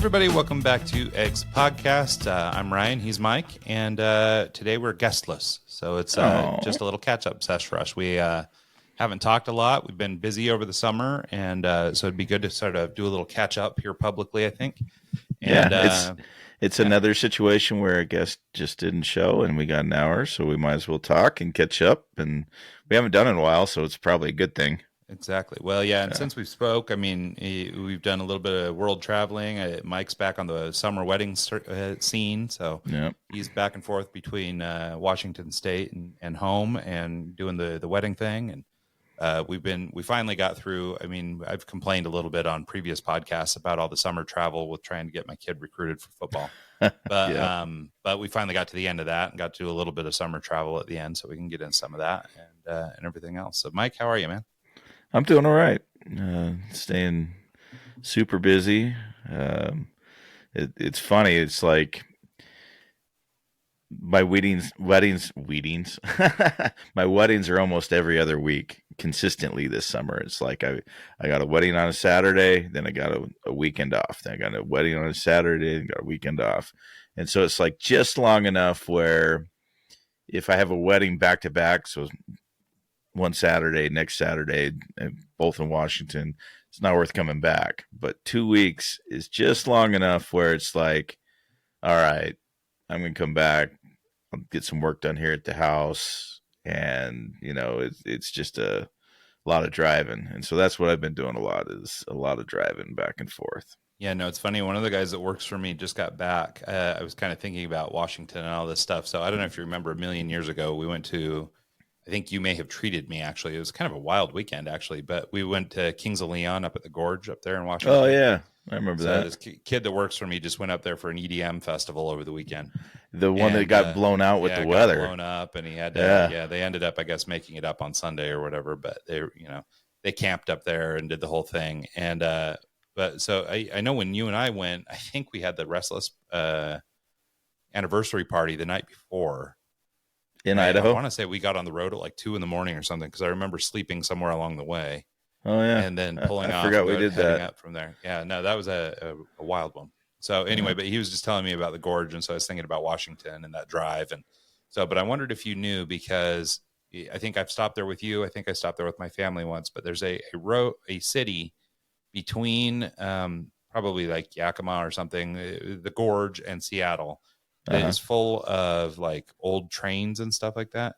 everybody. Welcome back to Eggs Podcast. I'm Ryan. He's Mike. And today we're guestless. So it's just a little catch-up session for us. We haven't talked a lot. We've been busy over the summer. And so it'd be good to sort of do a little catch-up here publicly, I think. And, it's another situation where a guest just didn't show and we got an hour. So we might as well talk and catch up. And we haven't done it in a while, so it's probably a good thing. Exactly. Well, yeah, and since we spoke, I mean, we've done a little bit of world traveling. Mike's back on the summer wedding scene, so he's back and forth between Washington State and home and doing the wedding thing. And we finally got through. I mean, I've complained a little bit on previous podcasts about all the summer travel with trying to get my kid recruited for football, but we finally got to the end of that and got to do a little bit of summer travel at the end, so we can get into some of that and everything else. So, Mike, how are you, man? I'm doing all right. Staying super busy. It's funny. It's like my weddings. My weddings are almost every other week consistently this summer. It's like I got a wedding on a Saturday, then I got a weekend off. Then I got a wedding on a Saturday and got a weekend off. And so it's like just long enough where if I have a wedding back to back, so one Saturday, next Saturday, both in Washington, it's not worth coming back. But 2 weeks is just long enough where it's like, all right, I'm going to come back. I'll get some work done here at the house. And, it's just a lot of driving. And so that's what I've been doing a lot of driving back and forth. Yeah, no, it's funny. One of the guys that works for me just got back. I was kind of thinking about Washington and all this stuff. So I don't know if you remember a million years ago, we went to, I think you may have treated me, actually. It was kind of a wild weekend, actually. But we went to Kings of Leon up at the Gorge up there in Washington. Oh, yeah. I remember that. This kid that works for me just went up there for an EDM festival over the weekend. The one that got blown out with the weather. Blown up, and he had to, they ended up, I guess, making it up on Sunday or whatever. But they camped up there and did the whole thing. And but so I know when you and I went, I think we had the Restless anniversary party the night before. In Idaho? I want to say we got on the road at like 2 a.m. or something, because I remember sleeping somewhere along the way. Oh, yeah. And then pulling off. I forgot we did that. Up from there. Yeah, no, that was a wild one. So anyway, but he was just telling me about the Gorge, and so I was thinking about Washington and that drive. And so, but I wondered if you knew, because I think I've stopped there with you. I think I stopped there with my family once, but there's a city between probably like Yakima or something, the Gorge and Seattle, that is full of like old trains and stuff like that.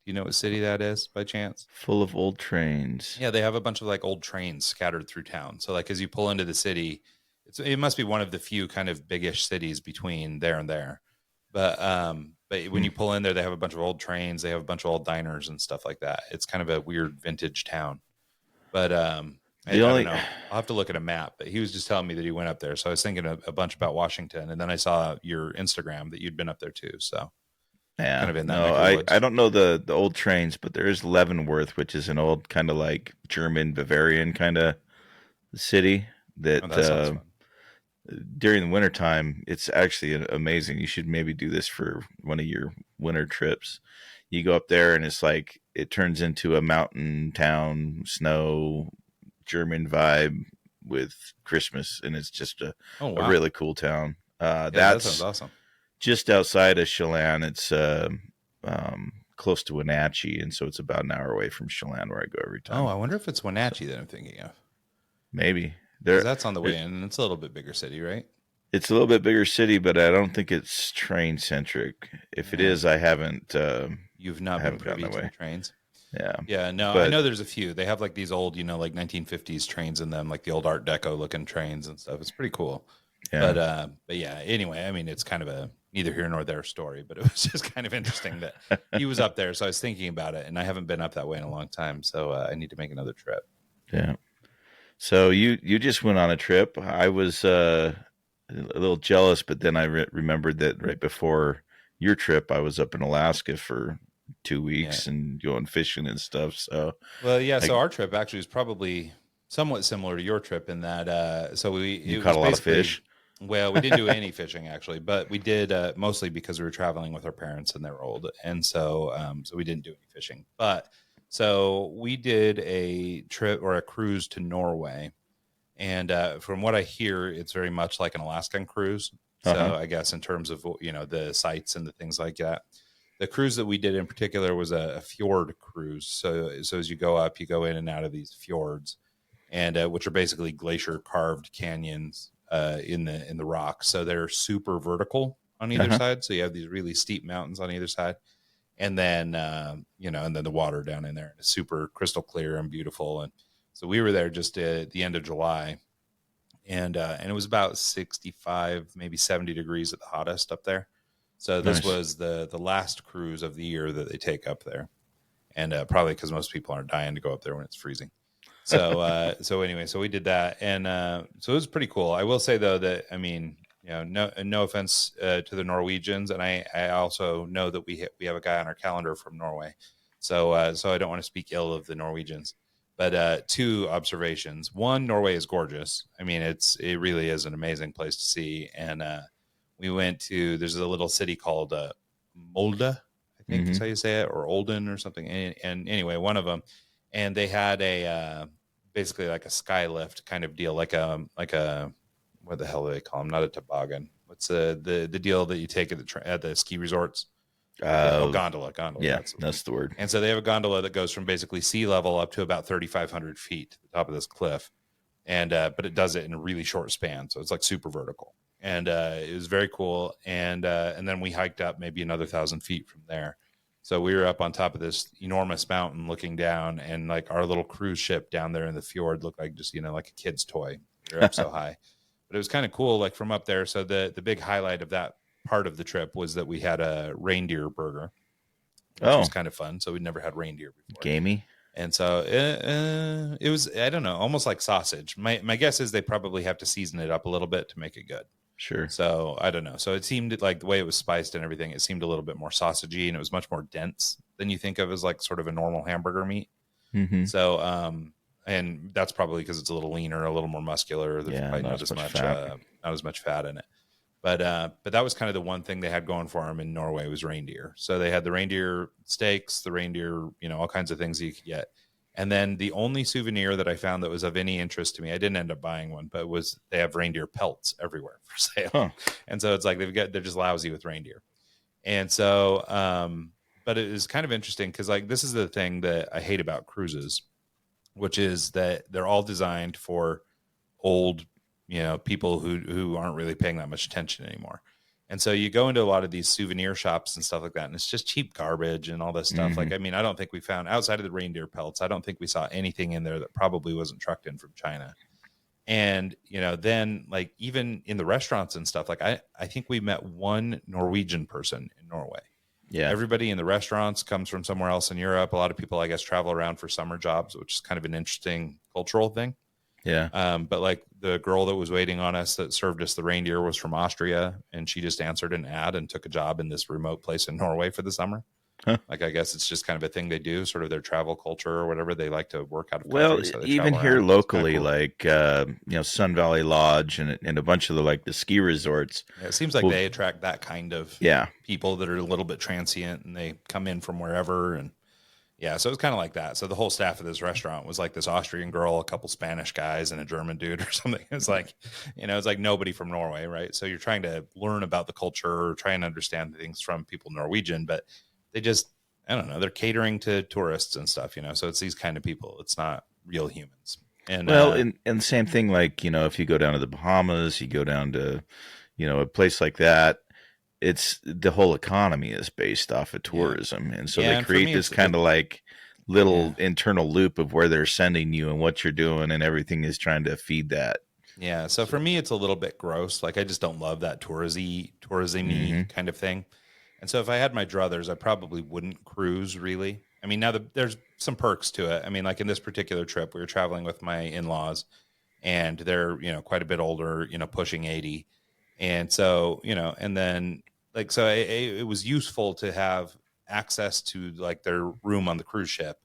Do you know what city that is by chance? Full of old trains. Yeah, they have a bunch of like old trains scattered through town. So like as you pull into the city, it must be one of the few kind of biggish cities between there and there. But when you pull in there, they have a bunch of old trains. They have a bunch of old diners and stuff like that. It's kind of a weird vintage town. But I don't know. I'll have to look at a map, but he was just telling me that he went up there. So I was thinking a bunch about Washington, and then I saw your Instagram that you'd been up there too. So yeah, kind of in that I don't know the old trains, but there is Leavenworth, which is an old kind of like German Bavarian kind of city that sounds fun. During the wintertime, it's actually amazing. You should maybe do this for one of your winter trips. You go up there and it's like, it turns into a mountain town, snow, German vibe with Christmas, and it's just a really cool town. That sounds awesome. Just outside of Chelan. It's close to Wenatchee, and so it's about an hour away from Chelan, where I go every time. Oh, I wonder if it's Wenatchee that I'm thinking of. Maybe. That's on the way in, and it's a little bit bigger city, right? It's a little bit bigger city, but I don't think it's train centric. If it is, I haven't. You've not been privy to the trains. Yeah. No, I know there's a few. They have like these old, like 1950s trains in them, like the old Art Deco looking trains and stuff. It's pretty cool. Yeah. But yeah. Anyway, I mean, it's kind of a neither here nor there story, but it was just kind of interesting that he was up there. So I was thinking about it, and I haven't been up that way in a long time. So I need to make another trip. Yeah. So you just went on a trip. I was a little jealous, but then I remembered that right before your trip, I was up in Alaska for 2 weeks and going fishing and stuff. So, so our trip actually was probably somewhat similar to your trip in that. So you caught a lot of fish. Well, we didn't do any fishing actually, but we did mostly because we were traveling with our parents and they were old, and so we didn't do any fishing. But so we did a trip or a cruise to Norway, And from what I hear, it's very much like an Alaskan cruise. So I guess in terms of, the sites and the things like that. The cruise that we did in particular was a fjord cruise. So as you go up, you go in and out of these fjords, and which are basically glacier carved canyons in the rock. So they're super vertical on either side. So you have these really steep mountains on either side, and then and then the water down in there is super crystal clear and beautiful. And so we were there just at the end of July, and it was about 65, maybe 70 degrees at the hottest up there. So this was the last cruise of the year that they take up there, and probably because most people aren't dying to go up there when it's freezing. So so anyway, so we did that, and so it was pretty cool. I will say though that no offense to the Norwegians, and I also know that we have a guy on our calendar from Norway, so so I don't want to speak ill of the Norwegians. But two observations: one, Norway is gorgeous. I mean, it really is an amazing place to see, and we went to, there's a little city called Molde, I think is how you say it, or Olden or something. And anyway, one of them, and they had a basically like a sky lift kind of deal, like a what the hell do they call them? Not a toboggan. What's the deal that you take at the ski resorts? Gondola. Yeah, that's the word. And so they have a gondola that goes from basically sea level up to about 3,500 feet to the top of this cliff, and but it does it in a really short span, so it's like super vertical. And it was very cool. And then we hiked up maybe another 1,000 feet from there. So we were up on top of this enormous mountain looking down, and like our little cruise ship down there in the fjord looked like just, like a kid's toy. We were up so high, but it was kind of cool, like from up there. So the big highlight of that part of the trip was that we had a reindeer burger, which was kind of fun. So we'd never had reindeer before. Gamey. And so it was, I don't know, almost like sausage. My guess is they probably have to season it up a little bit to make it good. Sure. So I don't know. So it seemed like the way it was spiced and everything, it seemed a little bit more sausagey, and it was much more dense than you think of as like sort of a normal hamburger meat. So, and that's probably because it's a little leaner, a little more muscular. There's probably not as much fat in it. But that was kind of the one thing they had going for them in Norway was reindeer. So they had the reindeer steaks, the reindeer, all kinds of things that you could get. And then the only souvenir that I found that was of any interest to me, I didn't end up buying one, but they have reindeer pelts everywhere for sale. And so it's like they're just lousy with reindeer. And so, but it is kind of interesting because like this is the thing that I hate about cruises, which is that they're all designed for old, people who aren't really paying that much attention anymore. And so you go into a lot of these souvenir shops and stuff like that, and it's just cheap garbage and all this stuff. Like, I mean, I don't think we found, outside of the reindeer pelts, I don't think we saw anything in there that probably wasn't trucked in from China. And, then like even in the restaurants and stuff, like I think we met one Norwegian person in Norway. Yeah. Everybody in the restaurants comes from somewhere else in Europe. A lot of people, I guess, travel around for summer jobs, which is kind of an interesting cultural thing. Yeah. But like the girl that was waiting on us that served us the reindeer was from Austria, and she just answered an ad and took a job in this remote place in Norway for the summer. Like, I guess it's just kind of a thing they do, sort of their travel culture or whatever. They like to work out of country. Well, so even here locally, cool. Like, Sun Valley Lodge and a bunch of the ski resorts. Yeah, it seems like they attract that kind of people that are a little bit transient, and they come in from wherever. And yeah, so it was kind of like that. So the whole staff of this restaurant was like this Austrian girl, a couple Spanish guys, and a German dude or something. It's like, it's like nobody from Norway, right? So you're trying to learn about the culture or try and understand things from people Norwegian, but they just, I don't know, they're catering to tourists and stuff, So it's these kind of people. It's not real humans. And well, and the same thing, like, if you go down to the Bahamas, you go down to, a place like that, it's the whole economy is based off of tourism. And so they create this kind of like little internal loop of where they're sending you and what you're doing, and everything is trying to feed that. Yeah. So for me, it's a little bit gross. Like, I just don't love that tourism-y kind of thing. And so if I had my druthers, I probably wouldn't cruise really. I mean, now there's some perks to it. I mean, like in this particular trip, we were traveling with my in-laws, and they're, quite a bit older, pushing 80. And so, and then like, so it was useful to have access to like their room on the cruise ship.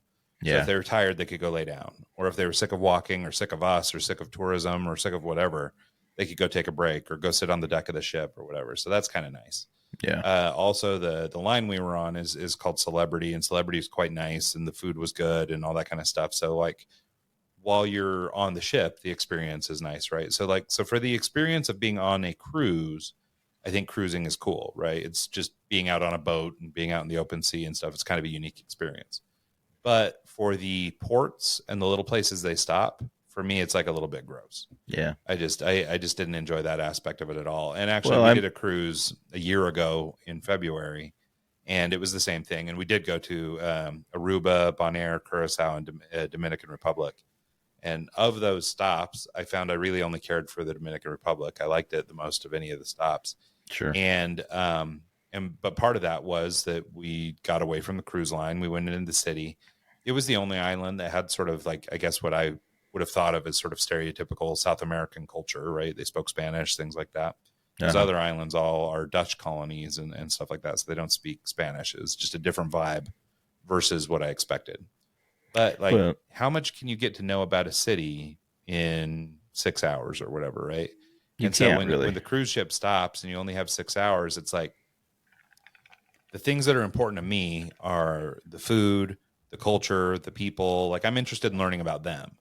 So if they were tired, they could go lay down, or if they were sick of walking or sick of us or sick of tourism or sick of whatever, they could go take a break or go sit on the deck of the ship or whatever. So that's kind of nice. Yeah. Also the line we were on is called Celebrity, and Celebrity is quite nice, and the food was good and all that kind of stuff. So like while you're on the ship, the experience is nice, right? So for the experience of being on a cruise, I think cruising is cool, right? It's just being out on a boat and being out in the open sea and stuff. It's kind of a unique experience. But for the ports and the little places they stop, for me, it's like a little bit gross. Yeah. I just didn't enjoy that aspect of it at all. And actually, Well, we did a cruise a year ago in February, and it was the same thing. And we did go to Aruba, Bonaire, Curacao, and Dominican Republic. And of those stops, I found I really only cared for the Dominican Republic. I liked it the most of any of the stops. Sure. But part of that was that we got away from the cruise line. We went into the city. It was the only island that had sort of like, I guess what I would have thought of as sort of stereotypical South American culture, right? They spoke Spanish, things like that. Those other islands all are Dutch colonies and stuff like that. So they don't speak Spanish. It's just a different vibe versus what I expected. But like, how much can you get to know about a city in 6 hours or whatever, right? When the cruise ship stops and you only have 6 hours, it's like the things that are important to me are the food, the culture, the people. Like I'm interested in learning about them.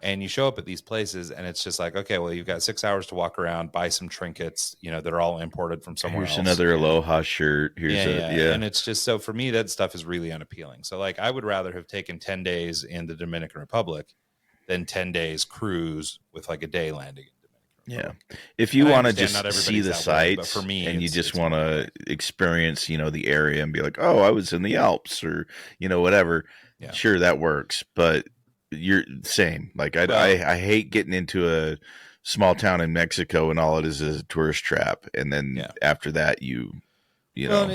And you show up at these places and it's just like, okay, well, you've got 6 hours to walk around, buy some trinkets, that are all imported from somewhere else. Here's another Aloha shirt. And it's just, so for me, that stuff is really unappealing. So like, I would rather have taken 10 days in the Dominican Republic than 10 days cruise with like a day landing. Yeah. If you want to just see the sights for me, and you just want to experience, the area and be like, oh, I was in the Alps or, whatever. Yeah. Sure, that works. But you're same. Like I hate getting into a small town in Mexico and all it is a tourist trap. And then after that, you know,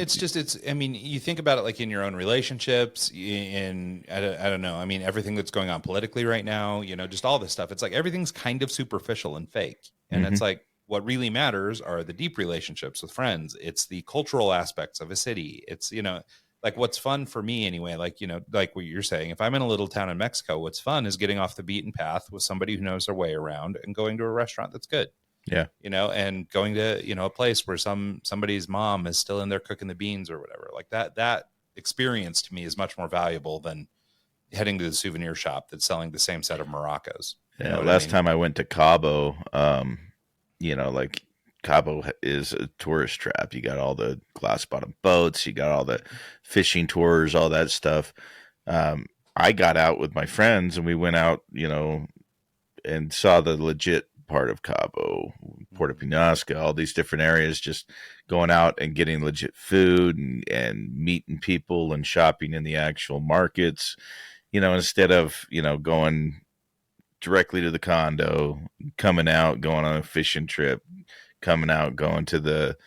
I mean, you think about it like in your own relationships, I don't know. I mean, everything that's going on politically right now, just all this stuff. It's like everything's kind of superficial and fake. And it's like, what really matters are the deep relationships with friends. It's the cultural aspects of a city. It's, like what's fun for me anyway, like, like what you're saying, if I'm in a little town in Mexico, what's fun is getting off the beaten path with somebody who knows their way around and going to a restaurant that's good. Yeah. And going to, a place where somebody's mom is still in there cooking the beans or whatever. Like that experience to me is much more valuable than heading to the souvenir shop that's selling the same set of maracas. Yeah. Last time I went to Cabo, like Cabo is a tourist trap. You got all the glass bottom boats, you got all the fishing tours, all that stuff. I got out with my friends and we went out, and saw the legit part of Cabo, Puerto Penasco, all these different areas, just going out and getting legit food and meeting people and shopping in the actual markets, instead of, going directly to the condo, coming out, going on a fishing trip, coming out, going to the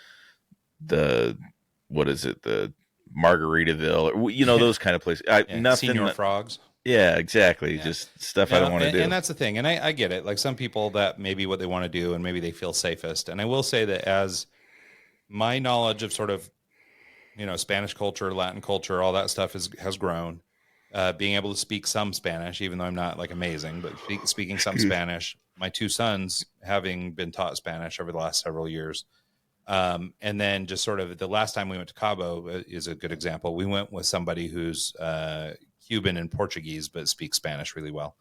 what is it, the Margaritaville, or, those kind of places. Nothing. Senior Frogs. Yeah, exactly. Yeah. Just stuff I don't want to do. And that's the thing. And I get it. Like some people, that may be what they want to do and maybe they feel safest. And I will say that as my knowledge of sort of, Spanish culture, Latin culture, all that stuff has grown. Being able to speak some Spanish, even though I'm not like amazing, but speaking some Spanish, my two sons having been taught Spanish over the last several years. And then just sort of the last time we went to Cabo is a good example. We went with somebody who's Cuban and Portuguese, but speaks Spanish really well.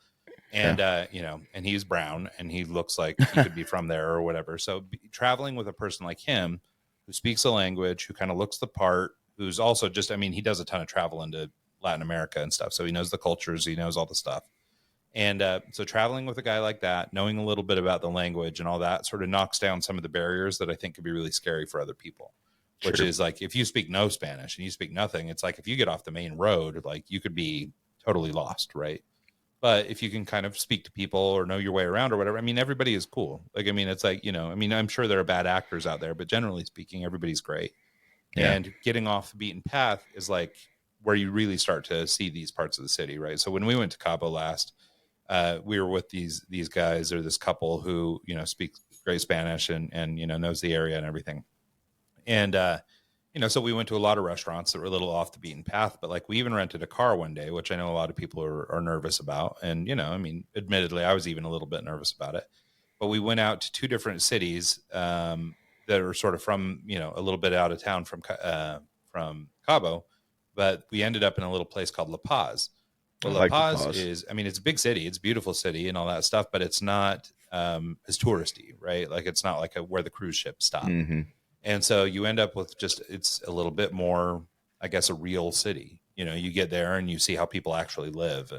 And, and he's brown and he looks like he could be from there or whatever. So traveling with a person like him who speaks the language, who kind of looks the part, who's also just, he does a ton of travel into Latin America and stuff. So he knows the cultures, he knows all the stuff. And so traveling with a guy like that, knowing a little bit about the language and all that sort of knocks down some of the barriers that I think could be really scary for other people, which is like, if you speak no Spanish and you speak nothing, it's like, if you get off the main road, like you could be totally lost. Right. But if you can kind of speak to people or know your way around or whatever, everybody is cool. Like, it's like, I'm sure there are bad actors out there, but generally speaking, everybody's great. Yeah. And getting off the beaten path is like where you really start to see these parts of the city. Right. So when we went to Cabo last, we were with these guys or this couple who, speaks great Spanish and knows the area and everything. And, so we went to a lot of restaurants that were a little off the beaten path, but like we even rented a car one day, which I know a lot of people are nervous about. And, admittedly, I was even a little bit nervous about it, but we went out to two different cities that are sort of from, a little bit out of town from Cabo, but we ended up in a little place called La Paz. Well, La Paz is, I mean, it's a big city. It's a beautiful city and all that stuff, but it's not as touristy, right? Like it's not like where the cruise ships stop. Mm-hmm. And so you end up with just, it's a little bit more, I guess, a real city. You know, you get there and you see how people actually live,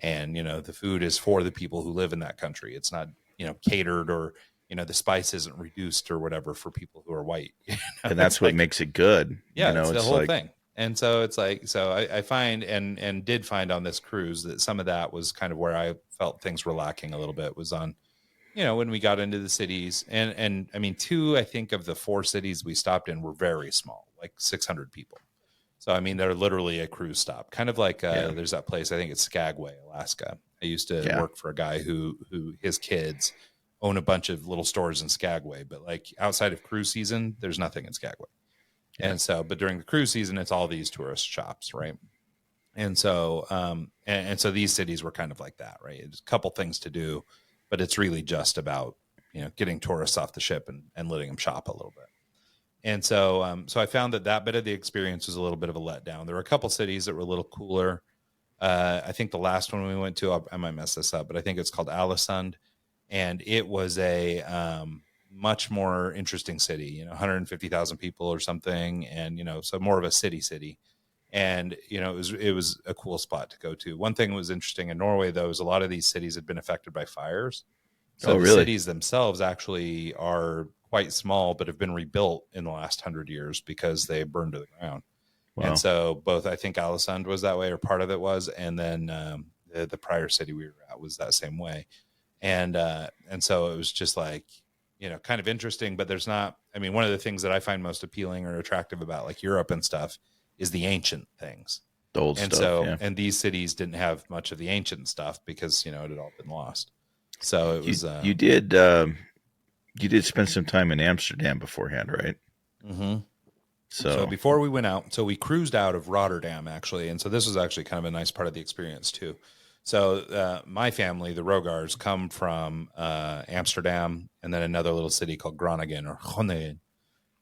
and, you know, the food is for the people who live in that country. It's not, you know, catered, or, you know, the spice isn't reduced or whatever for people who are white. You know? And that's what makes it good. Yeah, you know, it's the whole like, thing. And so it's like, so I find and did find on this cruise that some of that was kind of where I felt things were lacking a little bit, was on, you know, when we got into the cities, and I mean, two, I think, of the 4 cities we stopped in were very small, like 600 people. So, I mean, they're literally a cruise stop, kind of like there's that place, I think it's Skagway, Alaska. I used to work for a guy who his kids own a bunch of little stores in Skagway, but like outside of cruise season, there's nothing in Skagway. Yeah. And so, but during the cruise season, it's all these tourist shops, right? And so, and so these cities were kind of like that, right? There's a couple things to do, but it's really just about, you know, getting tourists off the ship and letting them shop a little bit. And so, so I found that bit of the experience was a little bit of a letdown. There were a couple cities that were a little cooler. I think the last one we went to, I might mess this up, but I think it's called Alisund, and it was a much more interesting city. You know, 150,000 people or something, and you know, so more of a city. And you know, it was a cool spot to go to. One thing that was interesting in Norway, though, is a lot of these cities had been affected by fires. So the cities themselves actually are quite small, but have been rebuilt in the last 100 years because they burned to the ground. Wow. And so both, I think Alisund was that way, or part of it was, and then the prior city we were at was that same way. And so it was just like, you know, kind of interesting, but there's not, I mean, one of the things that I find most appealing or attractive about like Europe and stuff is the ancient things. The old and stuff. So, and these cities didn't have much of the ancient stuff because, you know, it had all been lost. So it was, you did spend some time in Amsterdam beforehand, right? Mm-hmm. So before we went out, so we cruised out of Rotterdam actually. And so this was actually kind of a nice part of the experience too. So my family, the Rogars, come from Amsterdam and then another little city called Groningen or Groningen.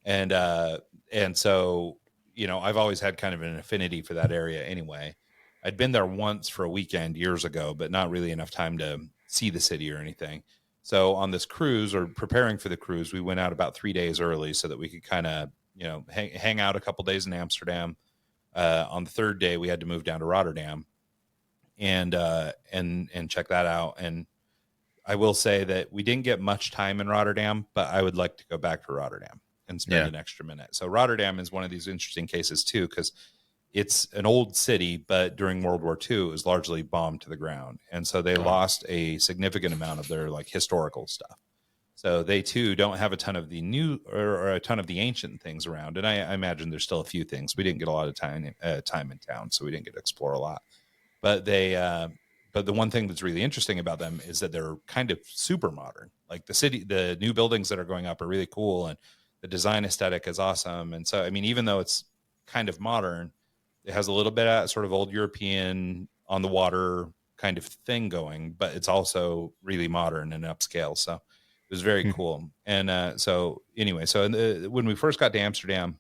And so, you know, I've always had kind of an affinity for that area anyway. I'd been there once for a weekend years ago, but not really enough time to see the city or anything. So on this cruise, or preparing for the cruise, we went out about 3 days early so that we could kind of, you know, hang out a couple days in Amsterdam. On the third day, we had to move down to Rotterdam and check that out. And I will say that we didn't get much time in Rotterdam, but I would like to go back to Rotterdam and spend an extra minute. So Rotterdam is one of these interesting cases too, because it's an old city, but during World War II, it was largely bombed to the ground. And so they lost a significant amount of their like historical stuff. So they too don't have a ton of the new or a ton of the ancient things around. And I imagine there's still a few things. We didn't get a lot of time in town, so we didn't get to explore a lot. But but the one thing that's really interesting about them is that they're kind of super modern. Like the new buildings that are going up are really cool, and the design aesthetic is awesome. And so, I mean, even though it's kind of modern, it has a little bit of sort of old European on the water kind of thing going, but it's also really modern and upscale. So it was very cool. And so anyway, so when we first got to Amsterdam,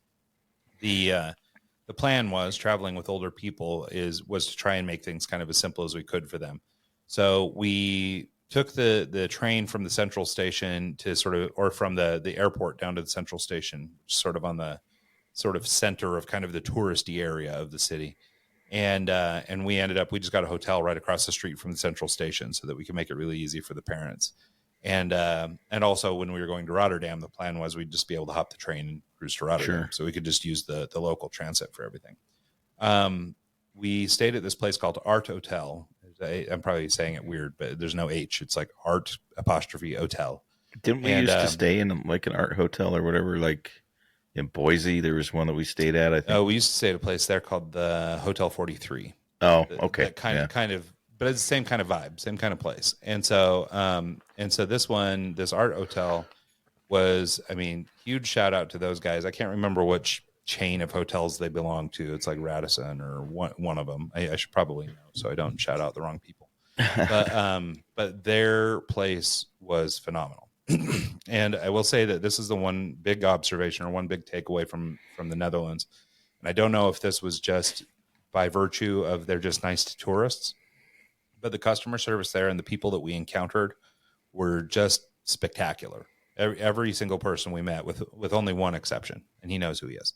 the plan was, traveling with older people, was to try and make things kind of as simple as we could for them. So we took the train from the central station to from the airport down to the central station, sort of on the sort of center of kind of the touristy area of the city. And we just got a hotel right across the street from the central station so that we could make it really easy for the parents. And also when we were going to Rotterdam, the plan was we'd just be able to hop the train and cruise to Rotterdam. Sure. So we could just use the local transit for everything. We stayed at this place called Art Hotel. I'm probably saying it weird, but there's no H. It's like Art ' Hotel. Didn't we used to stay in like an art hotel or whatever, like in Boise? There was one that we stayed at, I think. Oh, we used to stay at a place there called the Hotel 43. Oh, okay. That kind of, but it's the same kind of vibe, same kind of place. And so this art hotel was, I mean, huge shout out to those guys. I can't remember which chain of hotels they belong to. It's like Radisson or one of them. I should probably know, so I don't shout out the wrong people. But their place was phenomenal. And I will say that this is the one big observation or one big takeaway from the Netherlands. And I don't know if this was just by virtue of they're just nice to tourists, but the customer service there and the people that we encountered were just spectacular. Every single person we met, with only one exception, and he knows who he is.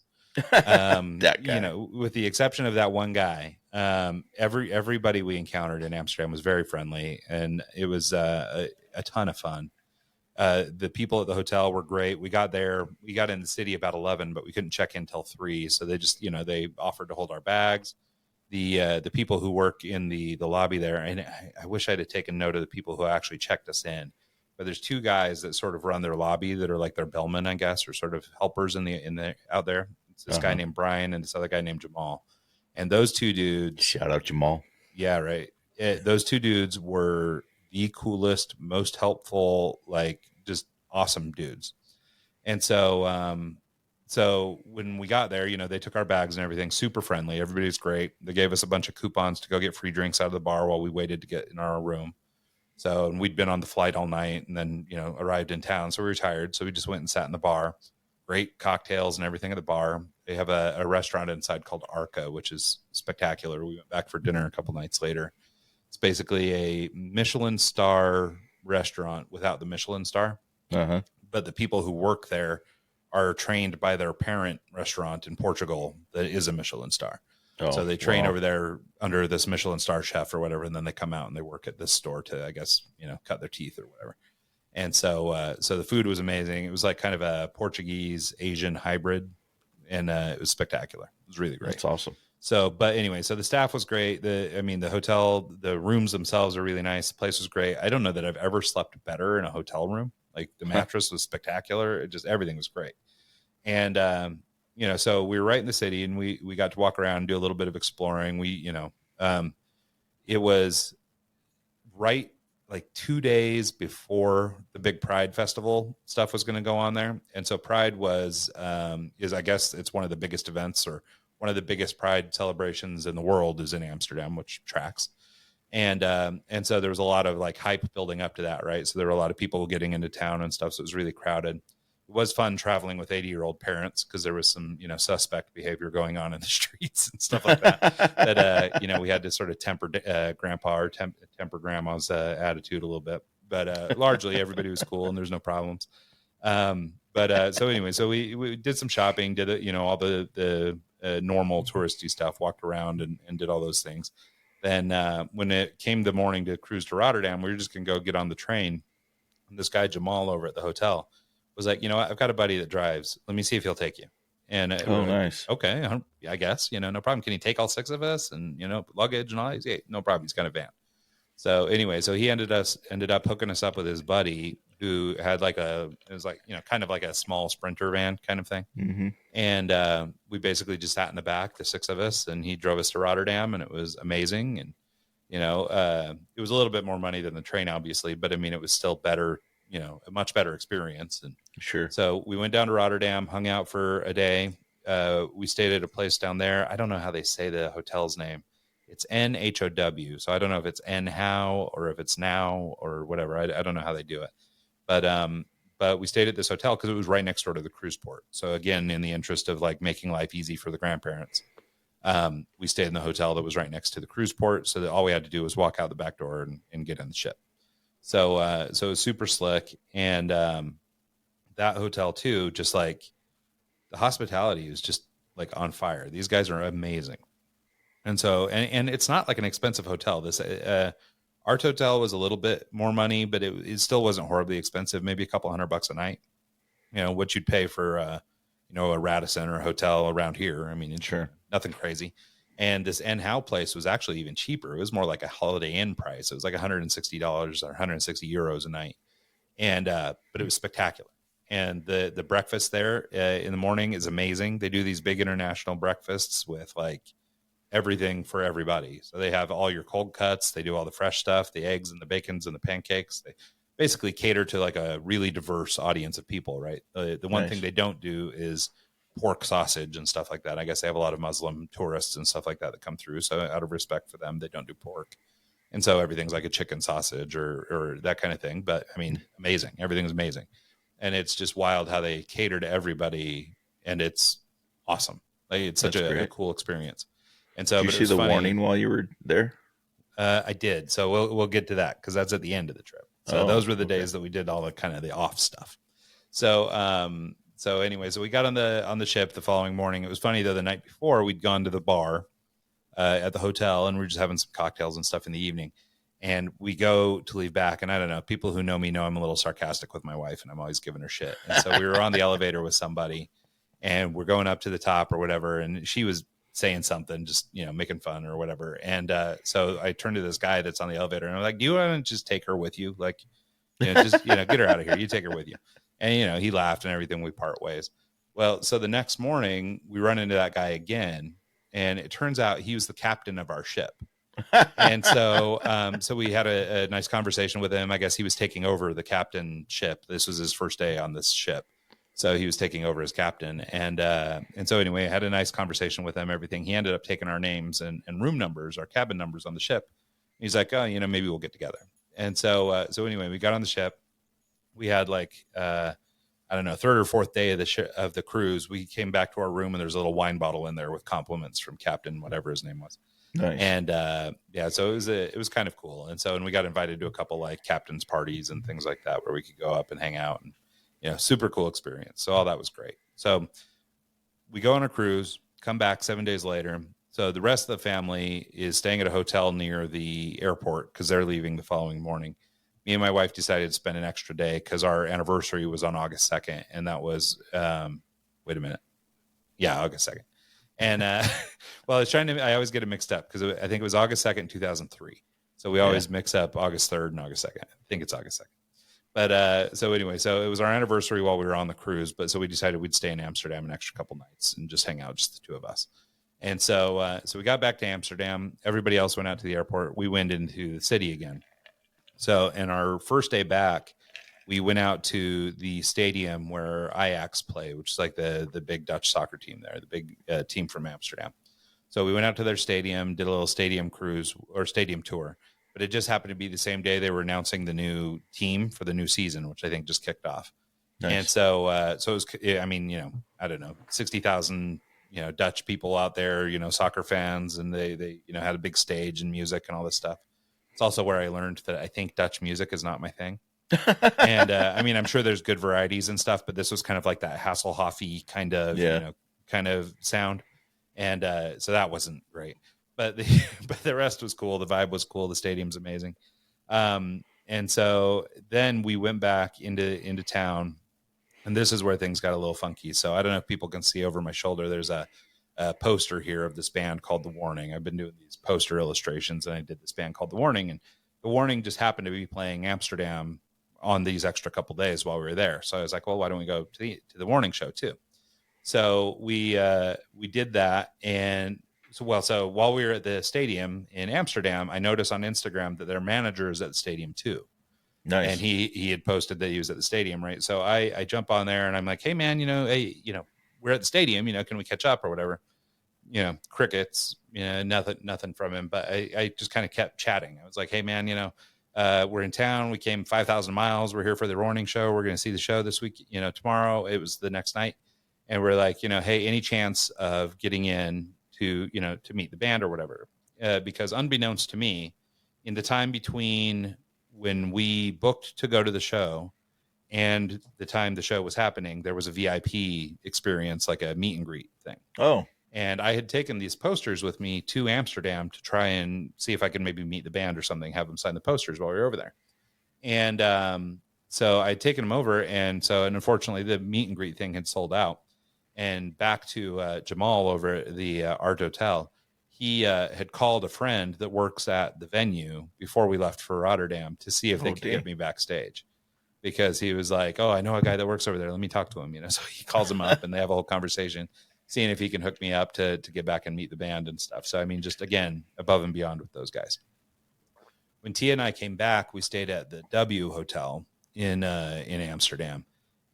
That guy. You know, with the exception of that one guy, everybody we encountered in Amsterdam was very friendly, and it was a ton of fun. The people at the hotel were great. We got in the city about 11, but we couldn't check in until 3. So they just, they offered to hold our bags. The people who work in the lobby there, and I wish I'd have taken note of the people who actually checked us in. But there's 2 guys that sort of run their lobby that are like their bellmen, I guess, or sort of helpers in the out there. It's this guy named Brian and this other guy named Jamal. And those 2 dudes, shout out Jamal. Yeah, right. Those 2 dudes were the coolest, most helpful, like just awesome dudes. And so when we got there, they took our bags and everything, super friendly. Everybody's great. They gave us a bunch of coupons to go get free drinks out of the bar while we waited to get in our room. So, and we'd been on the flight all night and then, arrived in town. So we were tired. So we just went and sat in the bar. Great cocktails and everything at the bar. They have a restaurant inside called Arca, which is spectacular. We went back for dinner a couple nights later. It's basically a Michelin star restaurant without the Michelin star. Uh-huh. But the people who work there are trained by their parent restaurant in Portugal that is a Michelin star. Oh, so they train over there under this Michelin star chef or whatever, and then they come out and they work at this store to, I guess, cut their teeth or whatever. And so the food was amazing. It was like kind of a Portuguese Asian hybrid, and it was spectacular. It was really great. That's awesome. So, but anyway, so the staff was great. The hotel, the rooms themselves are really nice. The place was great. I don't know that I've ever slept better in a hotel room. Like the mattress was spectacular. Everything was great. And, so we were right in the city, and we got to walk around and do a little bit of exploring. It was right like 2 days before the big Pride Festival stuff was going to go on there. And so Pride is, I guess it's one of the biggest events, or one of the biggest Pride celebrations in the world is in Amsterdam, which tracks. And so there was a lot of like hype building up to that. Right. So there were a lot of people getting into town and stuff. So it was really crowded. It was fun traveling with 80-year-old parents, because there was some, suspect behavior going on in the streets and stuff like that. That, we had to sort of temper grandpa or temper grandma's attitude a little bit. But largely everybody was cool and there's no problems. So anyway, so we did some shopping, did all the normal touristy stuff, walked around and did all those things. Then when it came the morning to cruise to Rotterdam, we were just going to go get on the train. And this guy, Jamal, over at the hotel was like, I've got a buddy that drives. Let me see if he'll take you. And nice. Okay, I guess, no problem. Can he take all 6 of us and, luggage and all that? Yeah, no problem. He's got a van. So anyway, so he ended up hooking us up with his buddy, who had kind of like a small Sprinter van kind of thing. Mm-hmm. And we basically just sat in the back, the 6 of us, and he drove us to Rotterdam, and it was amazing. And, it was a little bit more money than the train, obviously, but I mean, it was still better, a much better experience. And sure. So we went down to Rotterdam, hung out for a day. We stayed at a place down there. I don't know how they say the hotel's name. It's NHOW. So I don't know if it's NHOW or if it's now or whatever. I don't know how they do it. But we stayed at this hotel because it was right next door to the cruise port. So again, in the interest of like making life easy for the grandparents, we stayed in the hotel that was right next to the cruise port. So that all we had to do was walk out the back door and get in the ship. So it was super slick. And that hotel too, just like the hospitality is just like on fire. These guys are amazing. And so, and it's not like an expensive hotel. This, our hotel was a little bit more money, but it still wasn't horribly expensive. Maybe a couple $100 a night, what you'd pay for, a Radisson or a hotel around here. I mean, sure, nothing crazy. And this How place was actually even cheaper. It was more like a Holiday Inn price. It was like $160 or 160 euros a night. And, but it was spectacular. And the breakfast there in the morning is amazing. They do these big international breakfasts with like everything for everybody. So they have all your cold cuts. They do all the fresh stuff, the eggs and the bacons and the pancakes. They basically cater to like a really diverse audience of people, right? The one thing they don't do is pork sausage and stuff like that. I guess they have a lot of Muslim tourists and stuff like that come through. So out of respect for them, they don't do pork. And so everything's like a chicken sausage or that kind of thing. But I mean, amazing. Everything's amazing. And it's just wild how they cater to everybody. And it's awesome. Like it's such a cool experience. And so, did you see the warning while you were there? I did. So we'll get to that because that's at the end of the trip. So those were the days that we did all the kind of the off stuff. So anyway, so we got on the ship the following morning. It was funny though, the night before we'd gone to the bar at the hotel and we were just having some cocktails and stuff in the evening. And we go to leave back. And I don't know, people who know me know I'm a little sarcastic with my wife and I'm always giving her shit. And so we were on the elevator with somebody and we're going up to the top or whatever. And she was saying something, just, making fun or whatever. And so I turned to this guy that's on the elevator and I'm like, do you want to just take her with you? Like, just, get her out of here. You take her with you. And, he laughed and everything. We part ways. Well, so the next morning we run into that guy again. And it turns out he was the captain of our ship. And so we had a nice conversation with him. I guess he was taking over the captainship. This was his first day on this ship. So he was taking over as captain. And so anyway, I had a nice conversation with him, everything. He ended up taking our names and room numbers, our cabin numbers on the ship. He's like, oh, maybe we'll get together. And so anyway, we got on the ship. We had I don't know, third or fourth day of the cruise. We came back to our room and there's a little wine bottle in there with compliments from Captain, whatever his name was. Nice. And so it was kind of cool. And we got invited to a couple like captain's parties and things like that where we could go up and hang out and, super cool experience. So all that was great. So we go on a cruise, come back 7 days later. So the rest of the family is staying at a hotel near the airport because they're leaving the following morning. Me and my wife decided to spend an extra day because our anniversary was on August 2nd. And that was, wait a minute. Yeah, August 2nd. And, well, I always get it mixed up because I think it was August 2nd, 2003. So we always mix up August 3rd and August 2nd. I think it's August 2nd. But, so anyway, so it was our anniversary while we were on the cruise. But so we decided we'd stay in Amsterdam an extra couple nights and just hang out, just the two of us. And so we got back to Amsterdam. Everybody else went out to the airport. We went into the city again. So, in our first day back, we went out to the stadium where Ajax play, which is like the big Dutch soccer team there, the big team from Amsterdam. So we went out to their stadium, did a little stadium cruise or stadium tour, but it just happened to be the same day they were announcing the new team for the new season, which I think just kicked off. Nice. And so it was, I mean, I don't know, 60,000, Dutch people out there, soccer fans, and they had a big stage and music and all this stuff. It's also where I learned that I think Dutch music is not my thing. And I mean, I'm sure there's good varieties and stuff, but this was kind of like that Hasselhoffy kind of sound. And so that wasn't great, but the rest was cool. The vibe was cool. The stadium's amazing. And so then we went back into town, and this is where things got a little funky. So I don't know if people can see over my shoulder. There's a poster here of this band called The Warning. I've been doing these poster illustrations, and I did this band called The Warning, and The Warning just happened to be playing Amsterdam on these extra couple days while we were there. So I was like, well, why don't we go to the Warning show too? So we did that. And so while we were at the stadium in Amsterdam, I noticed on Instagram that their manager is at the stadium too. Nice. And he had posted that he was at the stadium. Right. So I jump on there and I'm like, hey man, we're at the stadium, can we catch up or whatever? Crickets, nothing from him. But I just kind of kept chatting. I was like, hey man, we're in town. We came 5,000 miles. We're here for the Warning show. We're going to see the show this week, tomorrow. It was the next night. And we're like, hey, any chance of getting in to meet the band or whatever? Because unbeknownst to me, in the time between when we booked to go to the show and the time the show was happening, there was a VIP experience, like a meet and greet thing. Oh. And I had taken these posters with me to Amsterdam to try and see if I could maybe meet the band or something, have them sign the posters while we were over there. And so I'd taken them over. And unfortunately, the meet and greet thing had sold out. And back to Jamal over at the Art Hotel, he had called a friend that works at the venue before we left for Rotterdam to see if they could get me backstage. Because he was like, oh, I know a guy that works over there. Let me talk to him. So he calls him up and they have a whole conversation, seeing if he can hook me up to get back and meet the band and stuff. So, I mean, just again, above and beyond with those guys. When Tia and I came back, we stayed at the W Hotel in Amsterdam.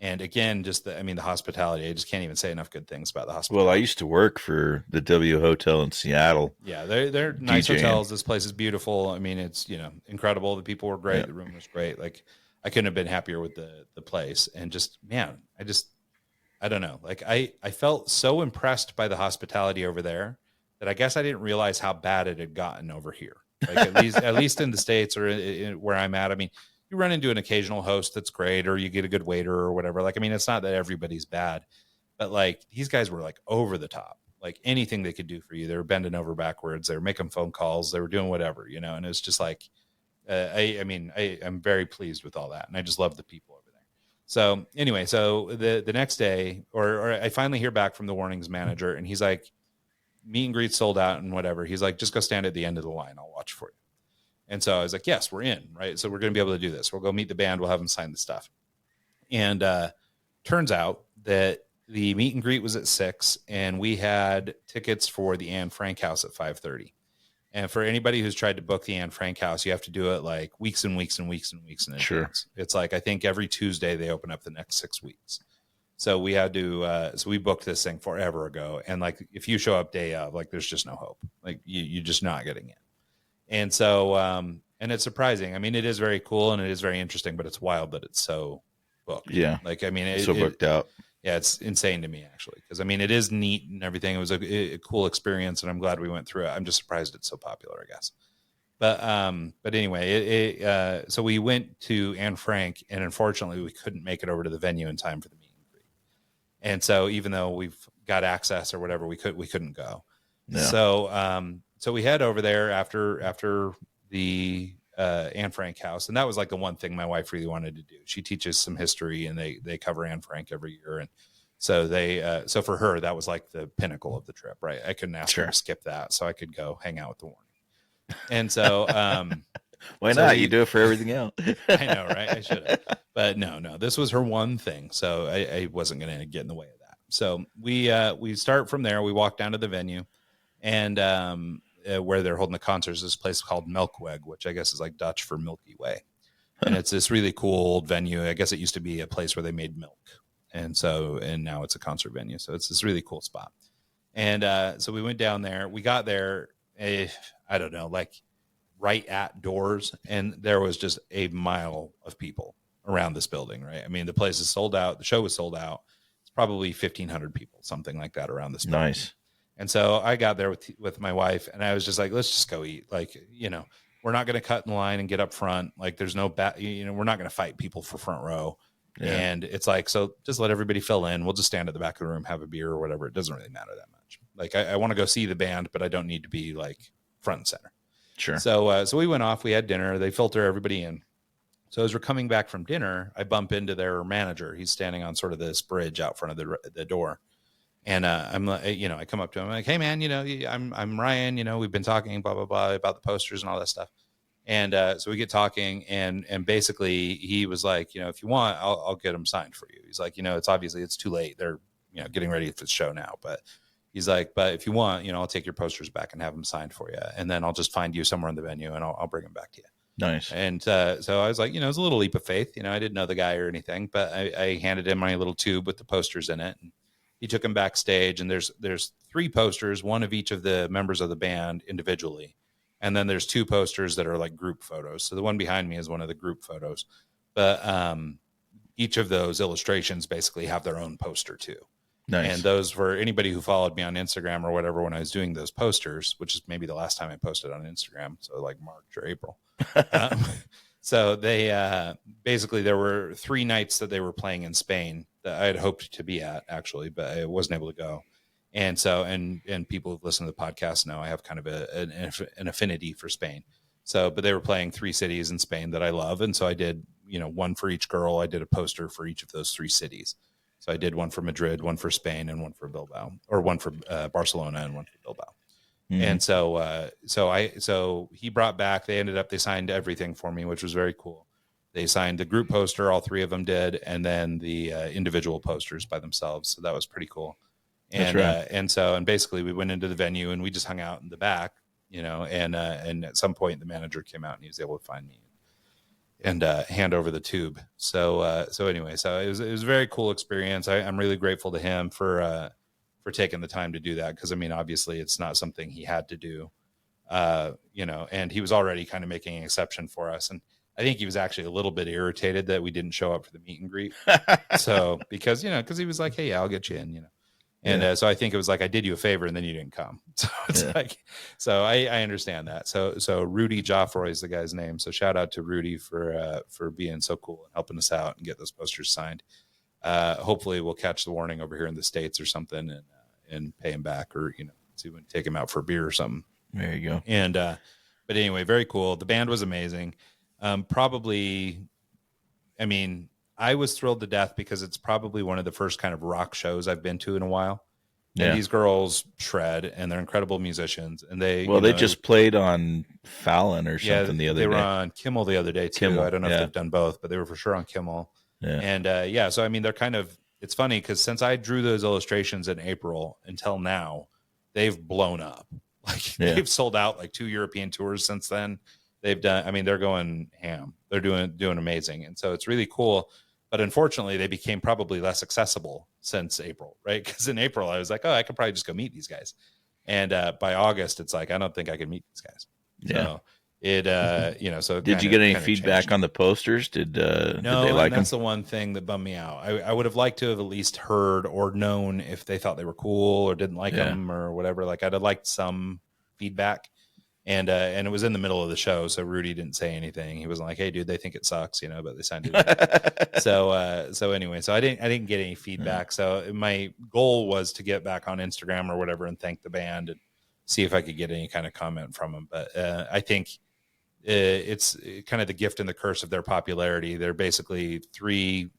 And again, just the hospitality, I just can't even say enough good things about the hospitality. Well, I used to work for the W Hotel in Seattle. Yeah, they're nice hotels. This place is beautiful. I mean, it's, incredible. The people were great. Yeah. The room was great. Like, I couldn't have been happier with the place. And just, man, I don't know. Like I felt so impressed by the hospitality over there that I guess I didn't realize how bad it had gotten over here. Like at least in the States or where I'm at. I mean, you run into an occasional host that's great, or you get a good waiter or whatever. Like, I mean, it's not that everybody's bad, but like these guys were like over the top. Like anything they could do for you, they were bending over backwards. They were making phone calls. They were doing whatever, you know. And it was just like, I'm very pleased with all that, and I just love the people over there. So anyway, so the next day, or I finally hear back from the Warnings manager, and he's like, meet and greet sold out and whatever. He's like, just go stand at the end of the line. I'll watch for you. And so I was like, yes, we're in, right? So we're going to be able to do this. We'll go meet the band. We'll have them sign the stuff. And turns out that the meet and greet was at 6, and we had tickets for the Anne Frank house at 5:30. And for anybody who's tried to book the Anne Frank house, you have to do it like weeks and weeks and weeks and weeks in advance. Sure. It's like, I think every Tuesday they open up the next 6 weeks. So we had to, so we booked this thing forever ago. And like, if you show up day of, like, there's just no hope. Like you're just not getting in. And so, and it's surprising. I mean, it is very cool and it is very interesting, but it's wild that it's so booked. Yeah. Like, I mean, it's so booked out. Yeah, it's insane to me, actually. Because, I mean, it is neat and everything. It was a cool experience, and I'm glad we went through it. I'm just surprised it's so popular, I guess. But anyway, so we went to Anne Frank, and unfortunately, we couldn't make it over to the venue in time for the meet and greet. And so even though we've got access or whatever, we couldn't go. Yeah. So we head over there after the Anne Frank house, and that was like the one thing my wife really wanted to do. She teaches some history, and they cover Anne Frank every year, and so so for her that was like the pinnacle of the trip, right? I couldn't ask her to skip that, so I could go hang out with the Warning. And so why not? You do it for everything else. I know, right? I should have, but no, this was her one thing, so I wasn't going to get in the way of that. So we start from there. We walk down to the venue, and where they're holding the concerts, this place called Melkweg, which I guess is like Dutch for Milky Way. And it's this really cool old venue. I guess it used to be a place where they made milk. And now it's a concert venue. So it's this really cool spot. And so we went down there. We got there, I don't know, like right at doors. And there was just a mile of people around this building, right? I mean, the place is sold out. The show was sold out. It's probably 1,500 people, something like that around this building. Nice. And so I got there with my wife, and I was just like, let's just go eat. Like, you know, we're not going to cut in line and get up front. Like, there's no we're not going to fight people for front row. Yeah. And it's like, so just let everybody fill in. We'll just stand at the back of the room, have a beer or whatever. It doesn't really matter that much. Like, I want to go see the band, but I don't need to be like front and center. Sure. So we went off, we had dinner, they filter everybody in. So as we're coming back from dinner, I bump into their manager. He's standing on sort of this bridge out front of the door. And I'm like, I come up to him, I'm like, hey man, I'm Ryan, we've been talking blah, blah, blah about the posters and all that stuff. And so we get talking, and basically he was like, if you want, I'll get them signed for you. He's like, it's too late. They're, getting ready for the show now, but he's like, but if you want, I'll take your posters back and have them signed for you. And then I'll just find you somewhere in the venue and I'll bring them back to you. Nice. And so I was like, it was a little leap of faith. I didn't know the guy or anything, but I handed him my little tube with the posters in it. And he took him backstage, and there's 3 posters, one of each of the members of the band individually. And then there's 2 posters that are like group photos. So the one behind me is one of the group photos, but each of those illustrations basically have their own poster too. Nice. And those, for anybody who followed me on Instagram or whatever, when I was doing those posters, which is maybe the last time I posted on Instagram. So like March or April. So they basically, there were 3 nights that they were playing in Spain that I had hoped to be at, actually, but I wasn't able to go. And so, and people who listen to the podcast know I have kind of an affinity for Spain. So, but they were playing 3 cities in Spain that I love. And so I did, one for each girl. I did a poster for each of those 3 cities. So I did one for Madrid, one for Spain, and one for Bilbao, or one for Barcelona and one for Bilbao. Mm-hmm. And so he brought back, they signed everything for me, which was very cool. They signed the group poster, all 3 of them did, and then the individual posters by themselves. So that was pretty cool. And right. And basically we went into the venue and we just hung out in the back, and at some point the manager came out and he was able to find me and hand over the tube. So anyway, so it was a very cool experience. I'm really grateful to him for taking the time to do that. Cause I mean, obviously it's not something he had to do, and he was already kind of making an exception for us. And I think he was actually a little bit irritated that we didn't show up for the meet and greet. So, because he was like, hey, yeah, I'll get you in, And so I think it was like I did you a favor and then you didn't come. So it's like, so I understand that. So Rudy Joffroy is the guy's name. So shout out to Rudy for being so cool and helping us out and get those posters signed. Hopefully we'll catch the warning over here in the States or something and pay him back, or see when take him out for a beer or something. There you go. And but anyway, very cool. The band was amazing. Probably, I mean, I was thrilled to death because it's probably one of the first kind of rock shows I've been to in a while. And these girls shred, and they're incredible musicians. And they just played on Fallon or something the other day. They were on Kimmel the other day too. Kimmel, I don't know if they've done both, but they were for sure on Kimmel. Yeah. And so I mean, they're kind of, it's funny because since I drew those illustrations in April until now, they've blown up. Like they've sold out like 2 European tours since then. They've done, I mean, they're going ham. They're doing amazing. And so it's really cool. But unfortunately, they became probably less accessible since April, right? Because in April, I was like, oh, I could probably just go meet these guys. And by August, it's like, I don't think I can meet these guys. Yeah. So it, so did you get any feedback changed on the posters? Did they like them? That's the one thing that bummed me out. I would have liked to have at least heard or known if they thought they were cool or didn't like them or whatever. Like I'd have liked some feedback. And it was in the middle of the show, so Rudy didn't say anything. He wasn't like, "Hey, dude, they think it sucks," but they signed it. So anyway, so I didn't get any feedback. So my goal was to get back on Instagram or whatever and thank the band and see if I could get any kind of comment from them. But I think it's kind of the gift and the curse of their popularity. They're basically 3,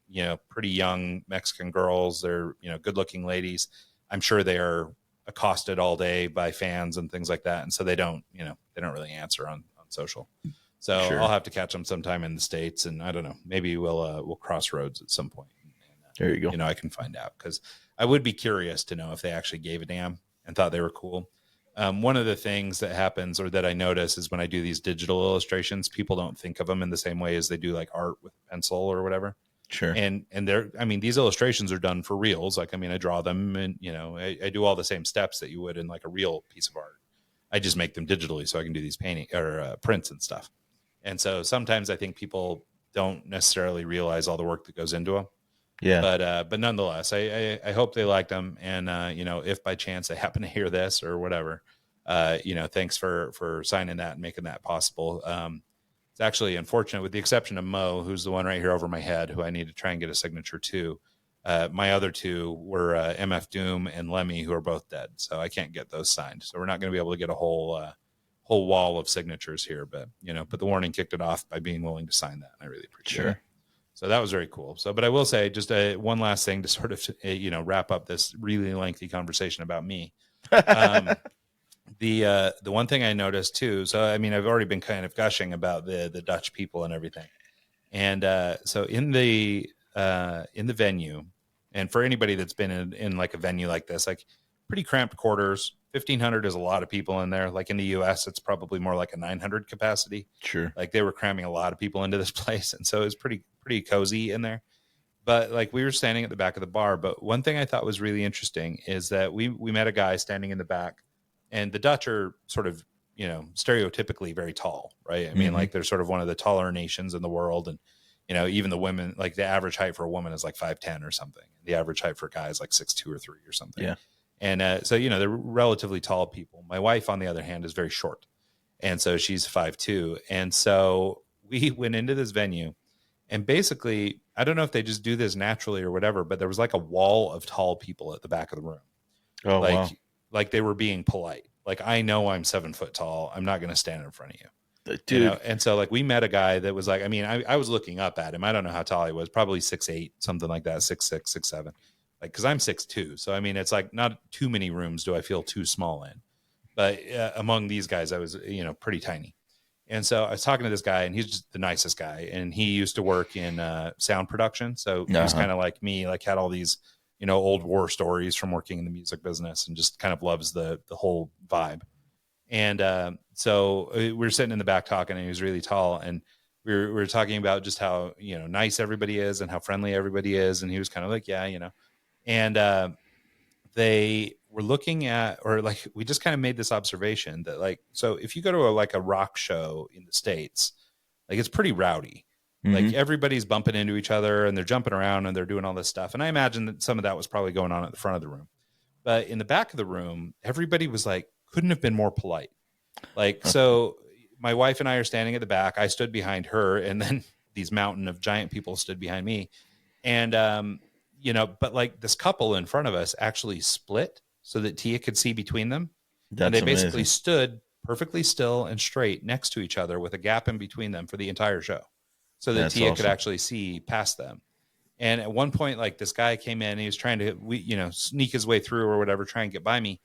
pretty young Mexican girls. They're good-looking ladies. I'm sure they are accosted all day by fans and things like that, and so they don't really answer on social. So I'll have to catch them sometime in the States, and I don't know, maybe we'll cross roads at some point. There you go. I can find out, because I would be curious to know if they actually gave a damn and thought they were cool. One of the things that happens, or that I notice, is when I do these digital illustrations, people don't think of them in the same way as they do like art with pencil or whatever. Sure. And these illustrations are done for reals. Like, I draw them and, I do all the same steps that you would in like a real piece of art. I just make them digitally so I can do these painting or prints and stuff. And so sometimes I think people don't necessarily realize all the work that goes into them. Yeah. But nonetheless, I hope they liked them. And, if by chance they happen to hear this or whatever, thanks for signing that and making that possible. It's actually unfortunate, with the exception of Mo, who's the one right here over my head, who I need to try and get a signature to. My other 2 were MF Doom and Lemmy, who are both dead. So I can't get those signed. So we're not going to be able to get a whole wall of signatures here. But, but the warning kicked it off by being willing to sign that. And I really appreciate it. So that was very cool. So, but I will say just one last thing to sort of, wrap up this really lengthy conversation about me. The one thing I noticed too, so I've already been kind of gushing about the Dutch people and everything, and so in the venue, and for anybody that's been in like a venue like this, like pretty cramped quarters, 1,500 is a lot of people in there. Like in the U.S., it's probably more like a 900 capacity. Sure, like they were cramming a lot of people into this place, and so it was pretty cozy in there. But like we were standing at the back of the bar. But one thing I thought was really interesting is that we met a guy standing in the back. And the Dutch are sort of, stereotypically very tall, right? Like they're sort of one of the taller nations in the world. And, even the women, like the average height for a woman is like 5'10" or something. The average height for a guy is like 6'2" or 3 or something. Yeah. And so, they're relatively tall people. My wife, on the other hand, is very short. And so she's 5'2". And so we went into this venue, and basically, I don't know if they just do this naturally or whatever, but there was like a wall of tall people at the back of the room. Oh, wow. Like they were being polite. Like, I know I'm 7 foot tall. I'm not going to stand in front of you. Dude. And so like we met a guy that was like, I was looking up at him. I don't know how tall he was, probably 6'8", something like that. 6'6", 6'7". Like, cause I'm 6'2". So, it's like not too many rooms do I feel too small in, but among these guys, I was, pretty tiny. And so I was talking to this guy, and he's just the nicest guy. And he used to work in sound production. So he was kind of like me, like had all these, old war stories from working in the music business, and just kind of loves the whole vibe. And so we were sitting in the back talking, and he was really tall. And we were talking about just how, nice everybody is and how friendly everybody is. And he was kind of like, yeah, and they were looking at, or like, we just kind of made this observation that like, so if you go to a rock show in the States, like it's pretty rowdy. Like everybody's bumping into each other, and they're jumping around, and they're doing all this stuff. And I imagine that some of that was probably going on at the front of the room. But in the back of the room, everybody was like, couldn't have been more polite. Like, so my wife and I are standing at the back. I stood behind her, and then these mountain of giant people stood behind me. And, but like this couple in front of us actually split so that Tia could see between them. And they basically stood perfectly still and straight next to each other with a gap in between them for the entire show so that Tia could actually see past them. And at one point, like this guy came in and he was trying to, sneak his way through or whatever, try and get by me,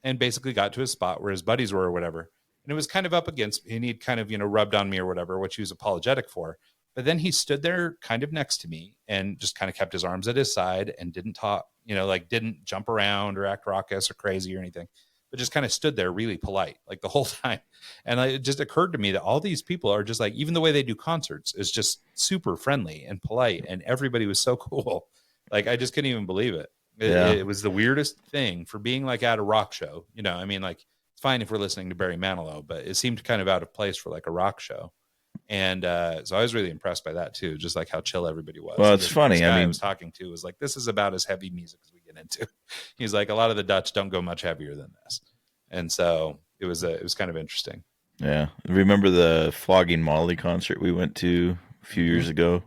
and basically got to his spot where his buddies were or whatever. And it was kind of up against me, and he'd kind of, rubbed on me or whatever, which he was apologetic for. But then he stood there kind of next to me and just kind of kept his arms at his side and didn't talk, didn't jump around or act raucous or crazy or anything, but just kind of stood there really polite, like the whole time. And it just occurred to me that all these people are just like, even the way they do concerts is just super friendly and polite. And everybody was so cool. Like, I just couldn't even believe it. It was the weirdest thing for being like at a rock show. Like, it's fine if we're listening to Barry Manilow, but it seemed kind of out of place for like a rock show. And so I was really impressed by that too, just like how chill everybody was. Well, it's funny. This guy I was talking to was like, this is about as heavy music as we get into. He's like, a lot of the Dutch don't go much heavier than this. And so it was kind of interesting. Yeah. Remember the Flogging Molly concert we went to a few years ago?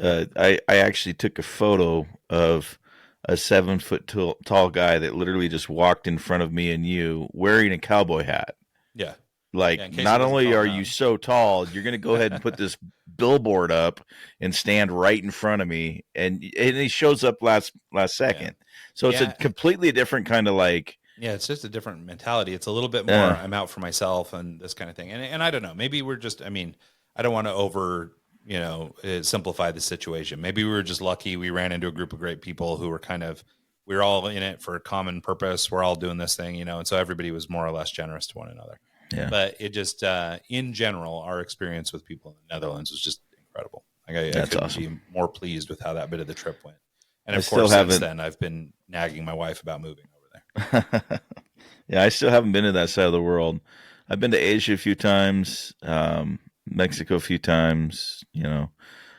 I actually took a photo of a 7-foot tall guy that literally just walked in front of me and you wearing a cowboy hat. Yeah. Like, not only are you so tall, you're going to go ahead and put this billboard up and stand right in front of me. And he shows up last second. Yeah. So it's a completely different kind of like. Yeah, it's just a different mentality. It's a little bit more, I'm out for myself and this kind of thing. And I don't know, maybe we're just, I don't want to over, simplify the situation. Maybe we were just lucky. We ran into a group of great people who were we're all in it for a common purpose. We're all doing this thing, and so everybody was more or less generous to one another. Yeah. But it just, in general, our experience with people in the Netherlands was just incredible. Like I couldn't awesome. Be more pleased with how that bit of the trip went. And of course, since then, I've been nagging my wife about moving over there. Yeah, I still haven't been to that side of the world. I've been to Asia a few times, Mexico a few times, Yeah,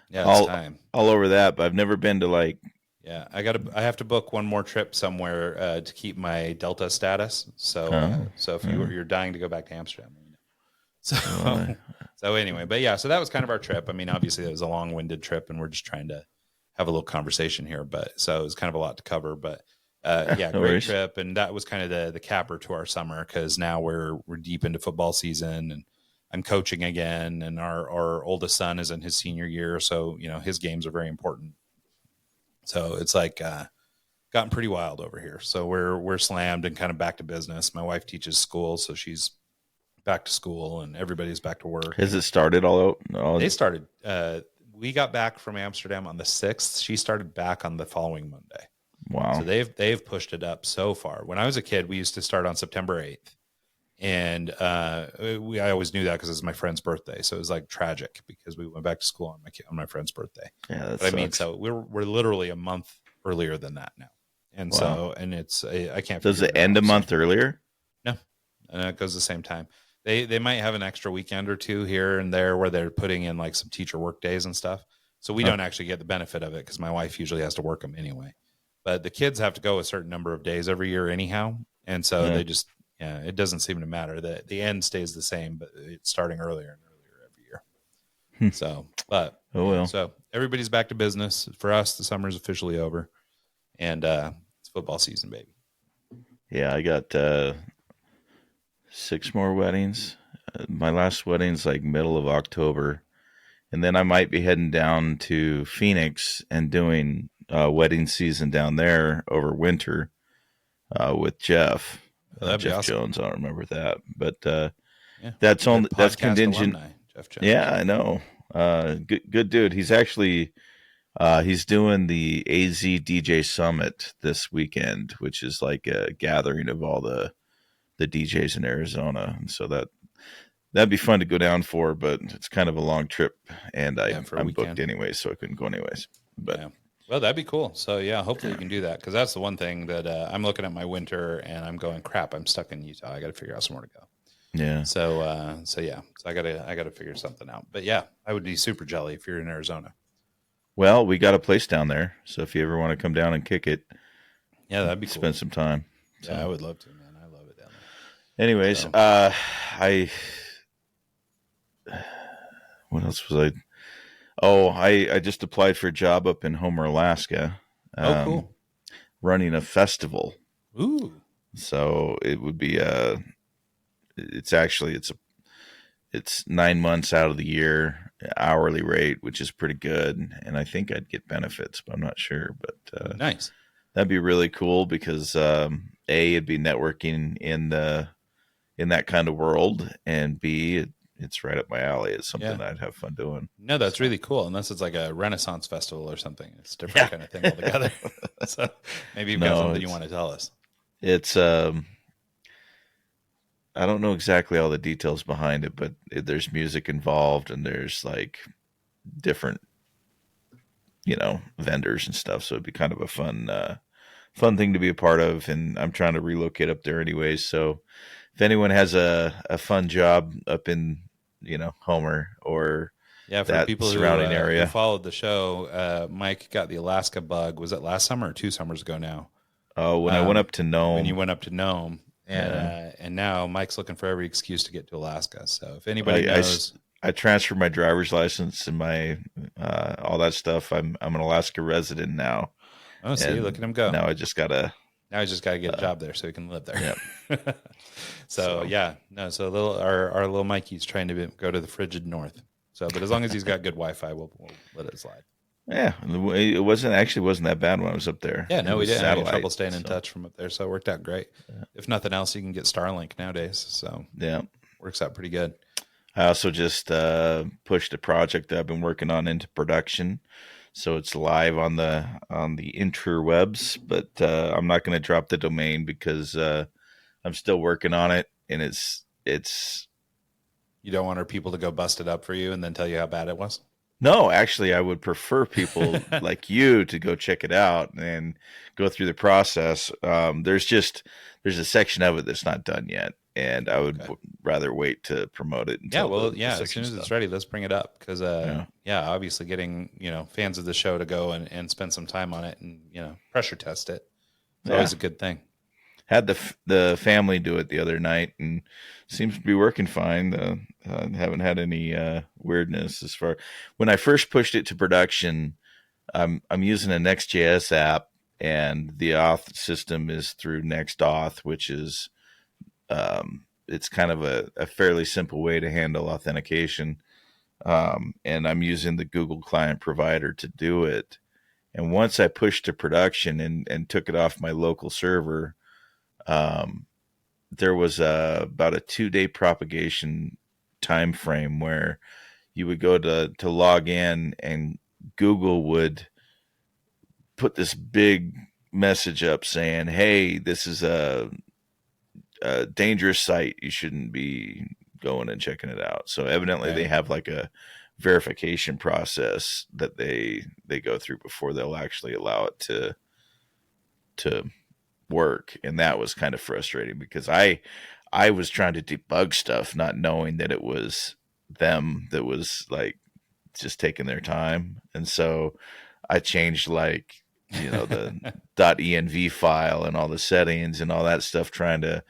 it's time. All over that, but I've never been to like. Yeah, I have to book one more trip somewhere to keep my Delta status. So if you're dying to go back to Amsterdam, so anyway, but yeah, so that was kind of our trip. Obviously it was a long-winded trip, and we're just trying to have a little conversation here. But so it was kind of a lot to cover. But great trip, and that was kind of the capper to our summer because now we're deep into football season, and I'm coaching again, and our oldest son is in his senior year, so his games are very important. So it's like gotten pretty wild over here. So we're slammed and kind of back to business. My wife teaches school, so she's back to school, and everybody's back to work. Has it started all out? They started. We got back from Amsterdam on the 6th. She started back on the following Monday. Wow. So they've pushed it up so far. When I was a kid, we used to start on September 8th. And I always knew that because it was my friend's birthday. So it was like tragic because we went back to school on my friend's birthday. Yeah, so we're literally a month earlier than that now. And so, and it's, I can't. Does it end a month earlier? No, it goes the same time. They might have an extra weekend or two here and there where they're putting in like some teacher work days and stuff. So we don't actually get the benefit of it because my wife usually has to work them anyway. But the kids have to go a certain number of days every year anyhow. And so they just, it doesn't seem to matter. The end stays the same, but it's starting earlier and earlier every year. So, but so everybody's back to business. For us, the summer's officially over, and it's football season, baby. Yeah, I got 6 more weddings. My last wedding's like middle of October, and then I might be heading down to Phoenix and doing wedding season down there over winter with Jeff. Jeff awesome. Jones, I don't remember that, but that's contingent. Alumni, Jeff Jones. Yeah, I know. Good dude. He's actually he's doing the AZ DJ Summit this weekend, which is like a gathering of all the DJs in Arizona, and so that'd be fun to go down for, but it's kind of a long trip, and I'm booked anyways, so I couldn't go anyways. But well, that'd be cool. So yeah, hopefully you can do that, because that's the one thing that I'm looking at my winter and I'm going, crap, I'm stuck in Utah. I got to figure out somewhere to go. Yeah. So I gotta figure something out. But yeah, I would be super jelly if you're in Arizona. Well, we got a place down there, so if you ever want to come down and kick it, Yeah, that'd be cool. Spend some time. So. Yeah, I would love to, man. I love it down there. Anyways, so. What else was I? Oh, I just applied for a job up in Homer, Alaska. Cool. Running a festival. Ooh. So it would be it's 9 months out of the year, hourly rate, which is pretty good. And I think I'd get benefits, but I'm not sure. But nice. That'd be really cool because it'd be networking in that kind of world, and B, it's right up my alley. It's something I'd have fun doing. No, that's really cool. Unless it's like a Renaissance festival or something. It's a different kind of thing altogether. So maybe you've got something you want to tell us. It's I don't know exactly all the details behind it, but there's music involved and there's like different, vendors and stuff. So it'd be kind of a fun thing to be a part of. And I'm trying to relocate up there anyways. So if anyone has a fun job up in, Homer or for that people surrounding area, who followed the show, Mike got the Alaska bug. Was it last summer or 2 summers ago now? Oh, when I went up to Nome. When you went up to Nome. And now Mike's looking for every excuse to get to Alaska. So if anybody knows, I transferred my driver's license and my all that stuff. I'm an Alaska resident now. Oh, see, look at him go. Now I just gotta get a job there so he can live there. Yep. So our little Mikey's trying to go to the frigid north. So, but as long as he's got good Wi-Fi, we'll let it slide. Yeah, it wasn't that bad when I was up there. Yeah, no, we didn't have any trouble staying in touch from up there, so it worked out great. Yeah. If nothing else, you can get Starlink nowadays, so works out pretty good. I also just pushed a project that I've been working on into production, so it's live on the interwebs. But I'm not going to drop the domain because I'm still working on it, and it's. You don't want our people to go bust it up for you and then tell you how bad it was? No, actually, I would prefer people like you to go check it out and go through the process. There's a section of it that's not done yet, and I would rather wait to promote it. Until as soon as it's ready, let's bring it up because, obviously, getting fans of the show to go and spend some time on it and pressure test it. It's always a good thing. Had the family do it the other night and seems to be working fine. Haven't had any weirdness as far. When I first pushed it to production, I'm using a Next.js app, and the auth system is through NextAuth, which is it's kind of a fairly simple way to handle authentication. And I'm using the Google client provider to do it. And once I pushed to production and took it off my local server, there was about a 2-day propagation time frame where you would go to log in and Google would put this big message up saying, hey, this is a dangerous site. You shouldn't be going and checking it out. So evidently they have like a verification process that they go through before they'll actually allow it to work. And that was kind of frustrating because I was trying to debug stuff, not knowing that it was them that was like just taking their time. And so I changed like, the .env file and all the settings and all that stuff, trying to,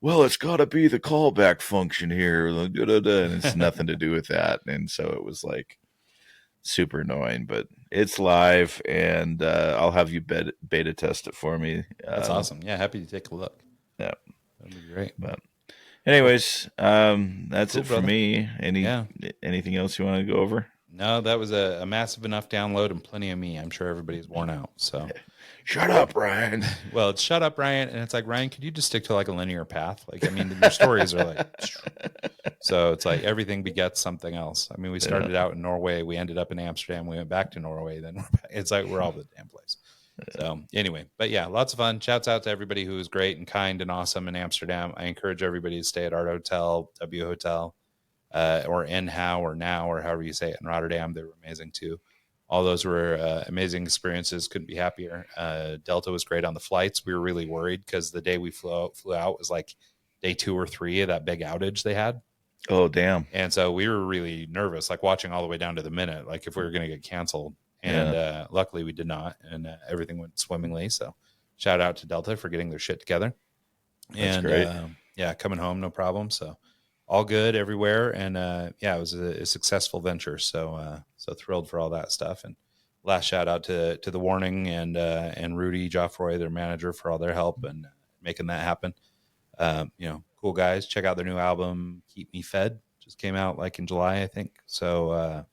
it's got to be the callback function here. And it's nothing to do with that. And so it was like super annoying, but it's live, and I'll have you beta test it for me. That's awesome. Yeah, happy to take a look. Yeah, that'd be great. But anyways, that's it for me. Anything else you want to go over? No, that was a massive enough download and plenty of me. I'm sure everybody's worn out. So shut up, Ryan. Well, it's shut up, Ryan. And it's like, Ryan, could you just stick to like a linear path? Like, I mean, your stories are like, so it's like everything begets something else. I mean, we started out in Norway. We ended up in Amsterdam. We went back to Norway. Then it's like, we're all over the damn place. So anyway, but yeah, lots of fun. Shouts out to everybody who was great and kind and awesome in Amsterdam. I encourage everybody to stay at Art Hotel, W Hotel, or NHOW or Now, or however you say it in Rotterdam. They were amazing too. All those were amazing experiences. Couldn't be happier. Delta was great on the flights. We were really worried because the day we flew out was like day 2 or 3 of that big outage they had. Oh, damn. And so we were really nervous, like watching all the way down to the minute, like if we were going to get canceled. And luckily we did not. And everything went swimmingly. So shout out to Delta for getting their shit together. That's and great. Yeah, coming home, no problem. So all good everywhere. And yeah, it was a successful venture. So so thrilled for all that stuff. And last shout out to the Warning and Rudy Joffroy, their manager, for all their help and making that happen. You know, cool guys. Check out their new album, Keep Me Fed. Just came out like in July, I think. So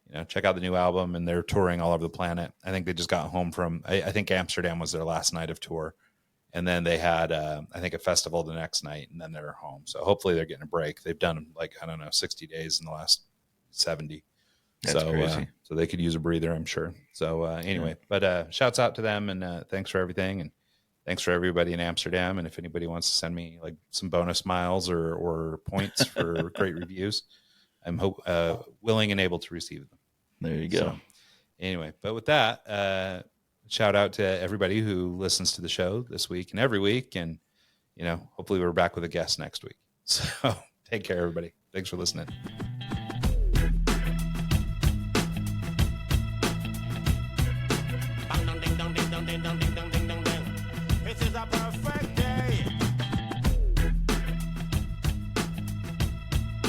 you know, check out the new album, and they're touring all over the planet. I think they just got home from, I think Amsterdam was their last night of tour. And then they had, I think, a festival the next night, and then they're home. So hopefully they're getting a break. They've done like, I don't know, 60 days in the last 70. That's crazy. So they could use a breather, I'm sure. So anyway, but shouts out to them, and thanks for everything. And thanks for everybody in Amsterdam. And if anybody wants to send me like some bonus miles or points for great reviews, I'm willing and able to receive them. There you go. So, anyway, but with that, shout out to everybody who listens to the show this week and every week. And, you know, hopefully we're back with a guest next week. So take care, everybody. Thanks for listening.